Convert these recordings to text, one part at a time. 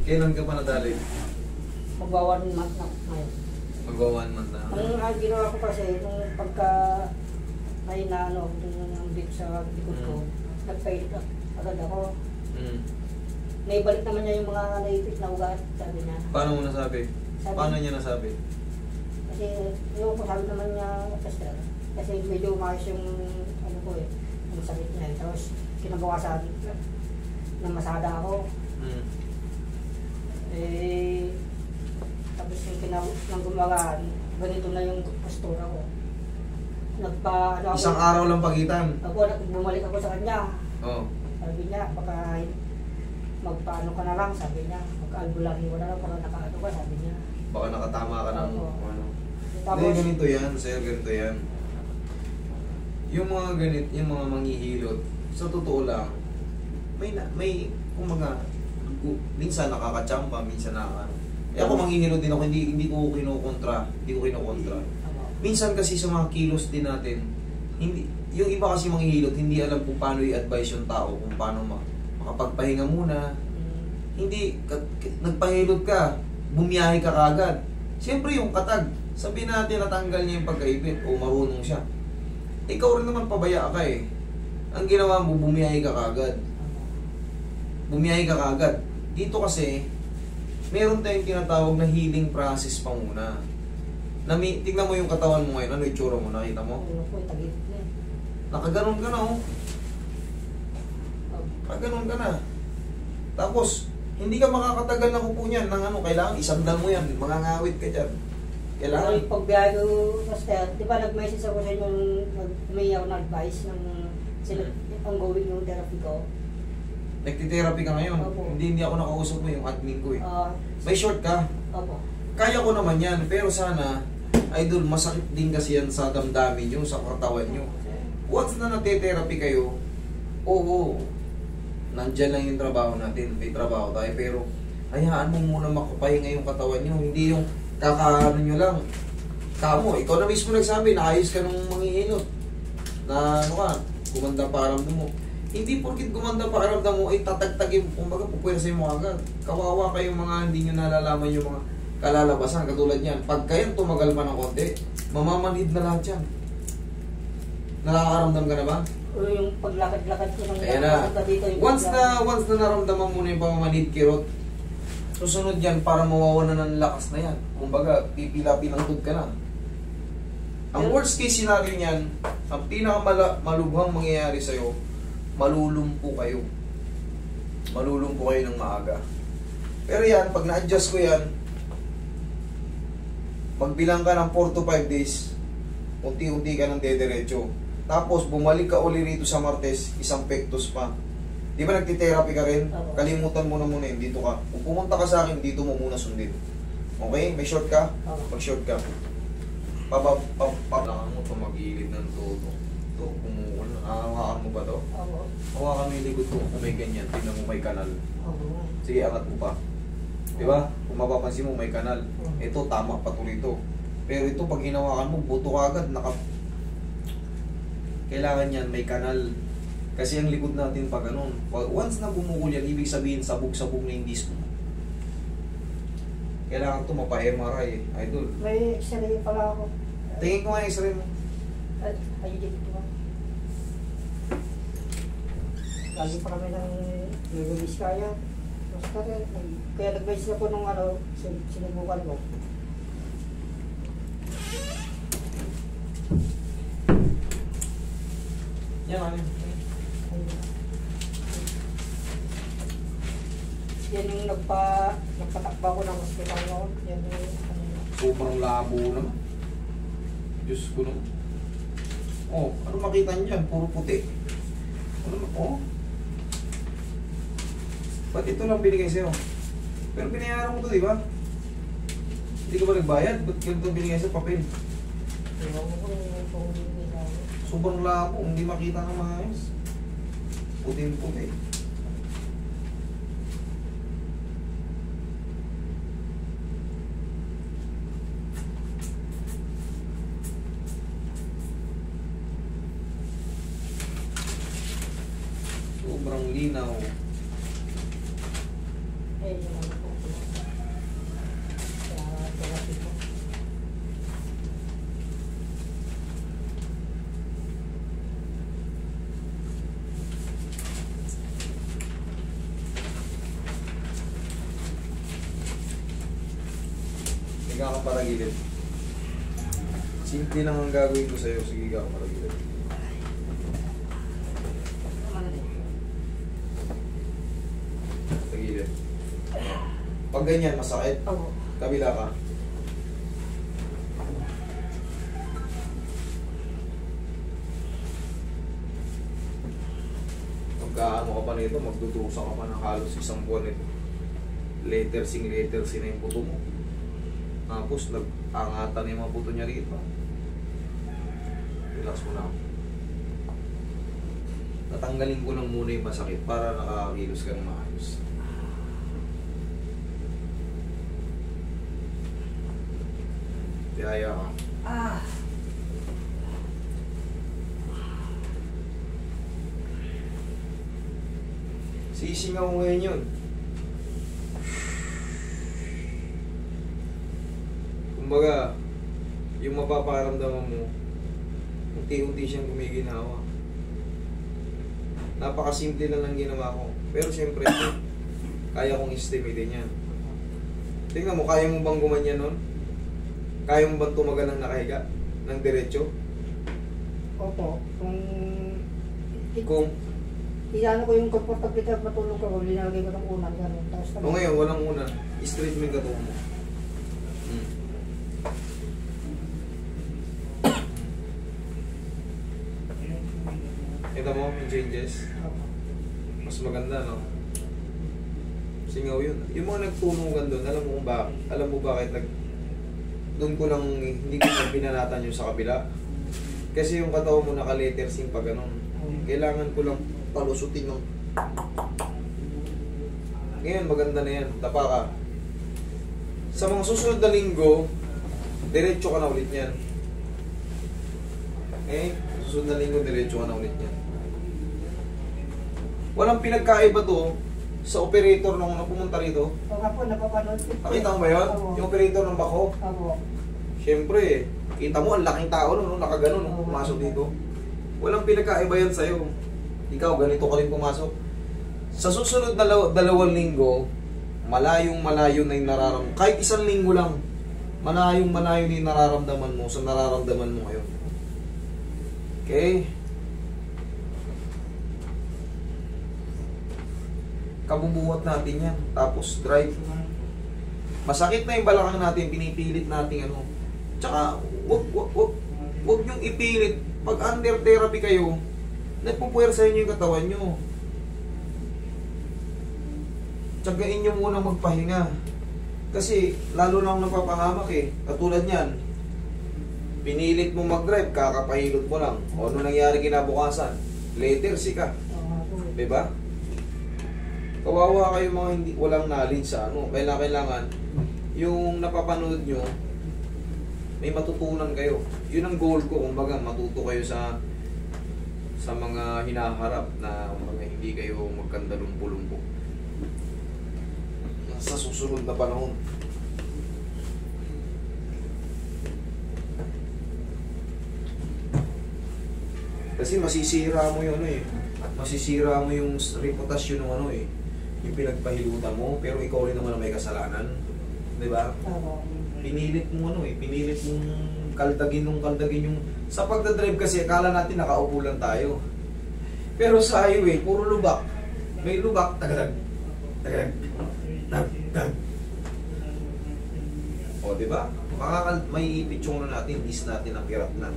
Kailan ka pa nadali? Magwa 1 month na ngayon. Magwa 1 month na. Ang ginawa ko kasi, nung pagka may naano, nung dip sa likod ko, nagpailip na agad ako. Naibalik naman niya yung mga naipit na ugat, sabi niya. Paano mo nasabi? Paano niya nasabi? Kasi yung sabi naman niya, kasi medyo umayos yung ano ko eh, yung sakit niya. Tapos kinabukasan, namasada ako. Eh, tapos yung gumawa, ganito na yung postura ko. Isang araw lang pagitan? Ako, bumalik ako sa kanya. Oo. Sabi niya, baka magpaano ka na lang, sabi niya. Magka-albulari mo na lang, baka nakaano ka, sabi niya. Baka nakatama ka ng ano. Tapos, hindi, ganito yan, sir, ganito yan. Yung mga ganit, yung mga manghihilot, sa totoo lang, may kumaga, minsan nakakachamba, minsan nakaka. Eh ako manghihilot din ako, hindi ko kinukontra, Minsan kasi sa mga kilos din natin, hindi, yung iba kasi manghihilot, hindi alam kung paano i-advise yung tao, kung paano makapagpahinga muna. Hindi, nagpahilot ka, bumiyahe ka kagad. Siyempre yung katag, sabihin natin natanggal niya yung pagkaipit o marunong siya. Ikaw rin naman pabaya ka eh. Ang ginawa mo, bumiyahe ka kagad. Dito kasi, meron tayong tinatawag na healing process pa muna. Tignan mo yung katawan mo ngayon, ano yung tsura mo, nakita mo? Nakaganon ka na oh. Nakaganon ka na. Tapos, hindi ka makakatagal na upo niyan ng ano, kailangan isandal mo yan, mangangawit ka dyan. Kailangan. Yung pagbiyahe ko, Master, di ba nag-message ako sa inyo nung may ako na-advice ng ongoing yung therapy ko? Nagtitherapy ka ngayon? Opo. Hindi ako nakausap mo yung admin ko eh. May short ka? Opo. Kaya ko naman yan, pero sana, idol, masakit din kasi yan sa damdamin nyo, sa katawan nyo. Once na nagtitherapy kayo, oo, nandyan lang yung trabaho natin, may trabaho tayo, pero hayaan mo muna makapahinga yung katawan nyo, hindi yung kakaano nyo lang. Kamo, ikaw na mismo nagsabi, naayos ka nung manghihilot. Na ano ka, gumanda pakiramdam mo. Hindi porkit gumanda pakiramdam mo, ay tatagtagin, kumbaga pupwersa mo agad. Kawawa kayong mga hindi nyo nalalaman yung mga kalalabasan, katulad yan. Pag kayo tumagal pa ng konti, mamamanhid na lahat yan. Nakakaramdam ka na ba? O yung paglakad-lakad ko ng dito. Once na naramdaman mo na yung pamamanhid kirot, susunod yan para mawawalan ng lakas na yan. Kumbaga, pipila-pilangtod ka na. Ang worst case scenario niyan, ang pinakamalubhang mangyayari sa'yo, malulumpo kayo. Malulumpo kayo ng maaga. Pero yan, pag na-adjust ko yan, magbilang ka ng 4 to 5 days, unti-unti ka ng dederecho. Tapos, bumalik ka uli rito sa Martes, isang pectus pa. Di ba nagtitherapy ka rin? Kalimutan mo na muna yun, dito ka. Kung pumunta ka sa akin, dito mo muna sundin. Okay? May short ka? Mag-short ka. Papalangan mo ito, mag-iilid ng todo. Ito, kumukul. Hawakan mo ba ito? Hawakan mo yung likod ko. Kung may ganyan, tingnan mo may kanal. Sige, angat mo pa. Di ba? Kung mapapansin mo, may kanal. Ito, tama pa tuloy ito. Pero ito, pag hinawakan mo, buto ka agad. Kailangan yan, may kanal. Kasi ang likod natin pag ganun. Once na bumukol yan, ibig sabihin, sabog-sabog na yung disc mo. Kailangan ito mapa-MRI eh, idol. May x-ray pala ako. Tingin ko nga yung x-ray mo. Ayun dito ba? Lagi pa kami ng nilibis kaya. Kaya nag-message na po nung ano, sinubukan ko. Yan, ano yun? Yan yung nagpatakba ko ng hospital noon. Yan yung sobrang labo naman. Diyos ko naman. Oh, ano makita niyo dyan? Puro puti. Ano, oh? Ba't ito lang binigay sa'yo? Pero binayaran mo ito, di ba? Hindi ka ba nagbayad? Ba't ganito binigay sa'yo? Papel. Sobrang labo, hindi makita ng maayos. Puti-puti. Sobrang linaw. Higa ka para gilid. Simple lang ang gagawin ko sa'yo. Sige, higa ka para gilid. Sa gilid. Pag ganyan, masakit. Oo. Kabila ka. Pagkaano ka pa nito, magdudusa ka pa ng halos isang buwan nito. Letter-sing na yung buto mo. Tapos nag-angatan na yung mga buto niya rito. Relax mo na. Tatanggalin ko lang muna yung masakit para nakakilos ka ng maayos. Tiyaya ka. Ah. Sisingaw mo ngayon yun. Kumbaga, yung mapaparamdaman mo, unti-unti siyang gumiginawa. Napakasimple lang ng ginawa ko. Pero siyempre, kaya kong estimatein yan. Tingnan mo, kaya mo bang gumanyan nun? Kaya mo bang tumagal ng nakahiga? Ng diretso? Opo. Kung Iyan ko yung komportabilidad matulog ko, linalagay ko ng unan gano'n. o ngayon, walang unan, straight mo yung gato mo. Kita mo yung changes? Mas maganda, no? Singaw yun. Yung mga nagtunugan doon, alam mo kung ba, alam mo bakit doon ko lang, hindi ko lang binanatan yung sa kabila. Kasi yung katawan mo naka-letters yung pag ganun. Kailangan ko lang palusutin ng... Ngayon, maganda na yan. Tapa ka. Sa mga susunod na linggo, diretso ka na ulit yan. Okay? Susunod na linggo, diretso ka na ulit yan. Walang pinagkaiba to sa operator nung pumunta rito. O nga po, napapanood ko. Nakita mo ba yun? Oo. Yung operator ng bako? Opo. Siyempre, kita mo, ang laking tao no, nakaganon nung pumasok dito. Walang pinagkaiba yan sa'yo. Ikaw, ganito ka rin pumasok. Sa susunod na 2 linggo, malayong-malayo na yung nararamdaman. Kahit 1 linggo lang, malayong-malayo na yung nararamdaman mo sa nararamdaman mo ngayon. Okay? Kabubuhat natin yan. Tapos, drive. Masakit na yung balakang natin, pinipilit natin ano. Tsaka, wag niyong ipilit. Pag under therapy kayo, nagpupuwersa niyo yung katawan niyo. Tsagain niyo muna magpahinga. Kasi, lalo na akong napapahamak eh. Katulad niyan, pinilit mo mag-drive, kakapahilot mo lang. O ano nangyari kinabukasan? Later, sika. Diba? Kawawa kayo mga hindi, walang knowledge sa ano. Kailangan, yung napapanood nyo, may matutunan kayo. Yun ang goal ko, kumbaga matuto kayo sa mga hinaharap na mga hindi kayo magkandalumpo-lumpo sa susunod na panahon. Kasi masisira mo yung ano eh. Masisira mo yung reputasyon ng ano eh. Yung pinagpahilutan mo, pero ikaw rin naman ang may kasalanan. Diba? Pinilit mo ano eh, pinilit mong kaldagin yung... Sa pagdadrive kasi, akala natin nakaupo lang tayo. Pero sa highway, puro lubak. May lubak, tagadag. Tagadag. Tagadag. O, diba? May ipitsong na natin, dis natin ang hirap na.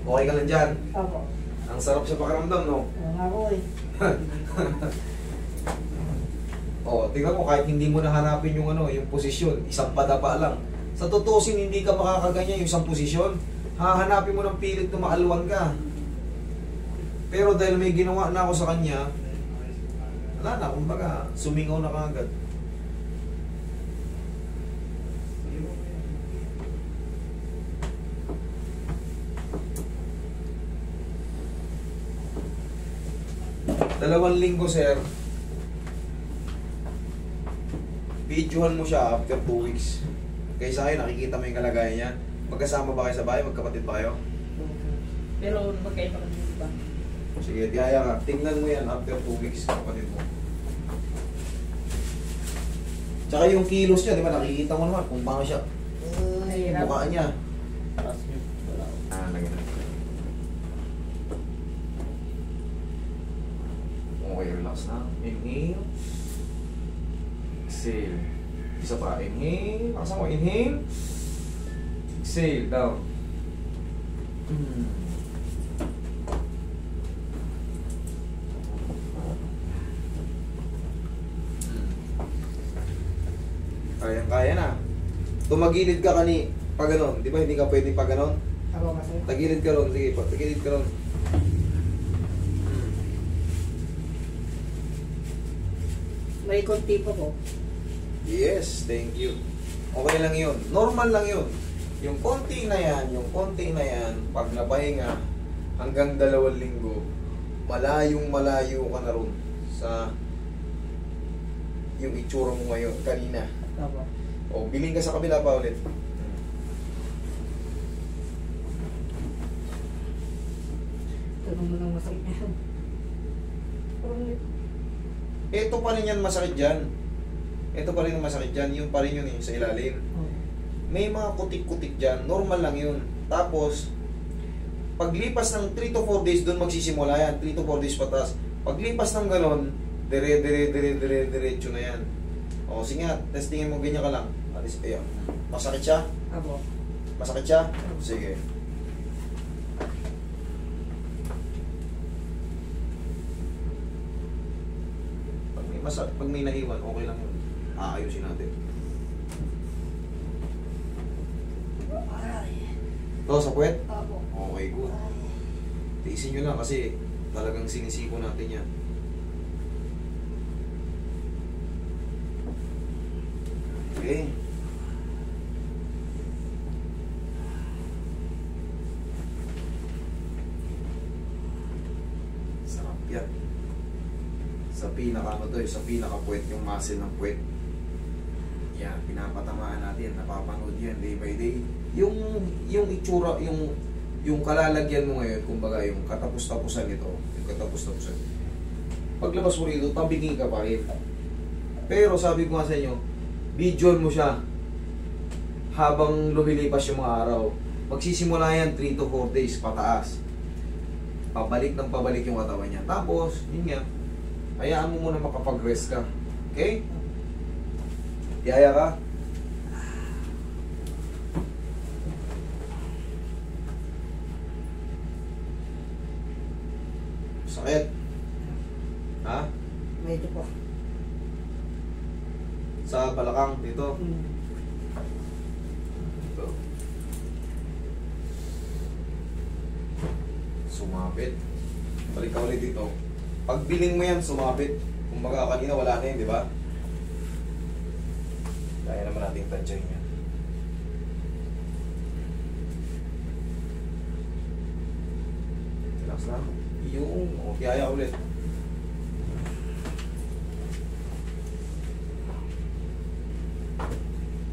Okay ka lang dyan? Opo. Ang sarap sa pakiramdam, no? Oo nga po eh. Oh, tingnan mo kahit hindi mo nahanapin yung ano, yung posisyon, isang padapa lang. Sa tutusin hindi ka makakaganyan yung isang posisyon. Hahanapin mo ng pilit na maalwan ka. Pero dahil may ginawa na ako sa kanya, wala na, kumbaga, sumingaw na kaagad. Dalawang linggo, sir. Videohan mo siya after 2 weeks. Kaysa kayo, nakikita mo yung kalagayan niya. Magkasama ba kayo sa bahay? Magkapatid ba kayo? Pero magkaiba kami, di ba? Sige, tihaya ka. Tingnan mo yan after 2 weeks, kapatid mo. Tsaka yung kilos niya, di ba, nakikita mo naman kung paano siya. Mahirap. Mukha niya. Taas niyo. Wala. Lagyan na. Okay, relax na. Inhale. Exhale. Isa pa. Inhale. Lakas mo. Inhale. Exhale. Down. Kayang-kaya na. Tumagilid ka kani pag ganon. Di ba hindi ka pwede pag ganon? Ako kasi. Tagilid ka ron. Sige, tagilid ka ron. May konti pa po. Yes, thank you. Okay lang yun. Normal lang yun. Yung konti na yan, pag napahinga, hanggang 2 linggo, malayong malayo ka na ron sa yung itsura mo ngayon, kanina. Ako. O, biling ka sa kabila pa ulit. Tanong mo lang masakit niya. Ito pa rin yan masakit dyan. Ito pa rin ang masakit dyan. Yun pa rin yun eh, sa ilalim. May mga kutik-kutik dyan. Normal lang yun. Tapos, paglipas ng 3 to 4 days, doon magsisimula yan. 3 to 4 days patas. Paglipas ng ganon, diretso na yan. O, sige nga, testingin mo, ganyan ka lang. Alis kayo. Masakit siya? Ako. Masakit siya? Sige. Pag may naiwan, okay lang yun. Aayusin natin. Ito, sa puwet? Ako. Okay, good. Tiisin nyo lang kasi talagang sinisiko natin yan. Okay. Sarap yan. Sa pinaka sa pinaka puwet, yung muscle ng puwet. Yan, pinapatamaan natin, napapanood yan day by day. Yung itsura, yung kalalagyan mo ngayon, kumbaga yung katapos-tapusan nito, yung katapos-tapusan. Paglabas mo rito, tabingin ka pa rin. Pero sabi ko nga sa inyo, videoan mo siya habang lumilipas yung mga araw. Magsisimula yan 3 to 4 days pataas. Pabalik ng pabalik yung katawan niya. Tapos, yun nga, hayaan mo muna makapag-rest ka. Okay? Yaya ka? Sakit? Ha? Medyo po. Sa balakang dito? Ito. Sumapit. Balik ka ulit dito. Pag biling mo yan, sumapit. Kung baga kanina wala na yun, di ba? Kaya naman natin tansyahin yan. Relax lang. Yung, kaya ulit.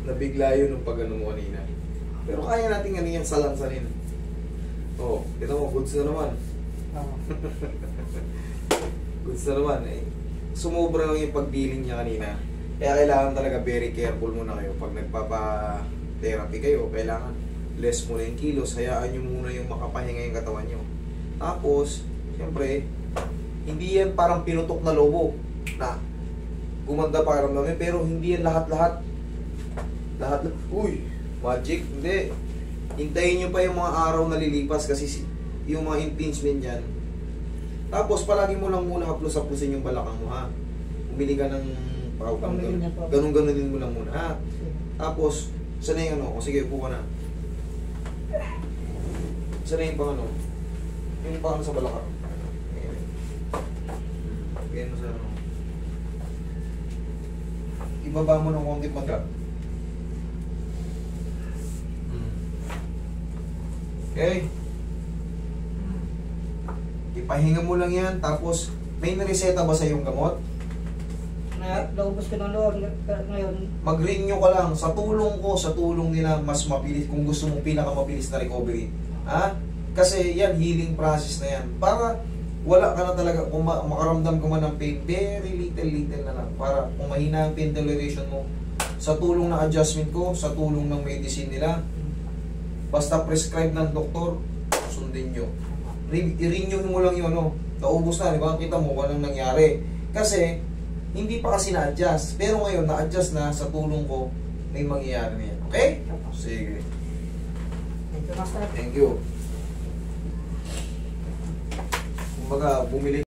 Nabigla yun nung pag-ano mo kanina. Pero kaya natin ano yan, salansanin. Oo, kita mo, goods na naman. Ako. Goods na naman eh. Sumobra lang yung pagbiling niya kanina. Kaya kailangan talaga very careful muna kayo. Pag nagpapa-therapy kayo, kailangan less muna yung kilos. Hayaan nyo muna yung makapahinga yung katawan nyo. Tapos, siyempre, hindi yan parang pinutok na lobo na gumanda parang namin. Pero hindi yan lahat-lahat. Uy, magic. Hindi. Hintayin nyo pa yung mga araw na lilipas kasi yung mga impingement yan. Tapos, palagi mo lang muna haplos-haplosin yung balakang mo, ha? Umili ka ng ganun-ganunin mo lang muna, ha? Tapos, sana yung ano, o sige, upo ka na. Sana yung pang ano, yung pang sa balakang. Ganyan mo sa ano. Ibaba mo ng konti maga. Okay? Ipahinga mo lang yan, tapos may nareseta ba sa iyong gamot? Naubos ko ng loob ngayon. Mag-renew ka lang. Sa tulong ko, sa tulong nila, mas mabilis kung gusto mong pinakamabilis na recovery. Ha? Kasi yan, healing process na yan. Para wala ka na talaga, kung makaramdam ka man ng pain, very little na lang. Para kung mahina ang pain toleration mo, Sa tulong ng adjustment ko, sa tulong ng medicine nila, basta prescribe ng doktor, sundin nyo. I-renew mo lang yun, no? Naubos na, di ba? Kita mo, walang nangyari. Kasi, hindi pa kasi na-adjust. Pero ngayon, na-adjust na sa tulong ko, may mangyayari na yan. Okay? Sige. Thank you, Master. Thank you. Kumbaga, bumili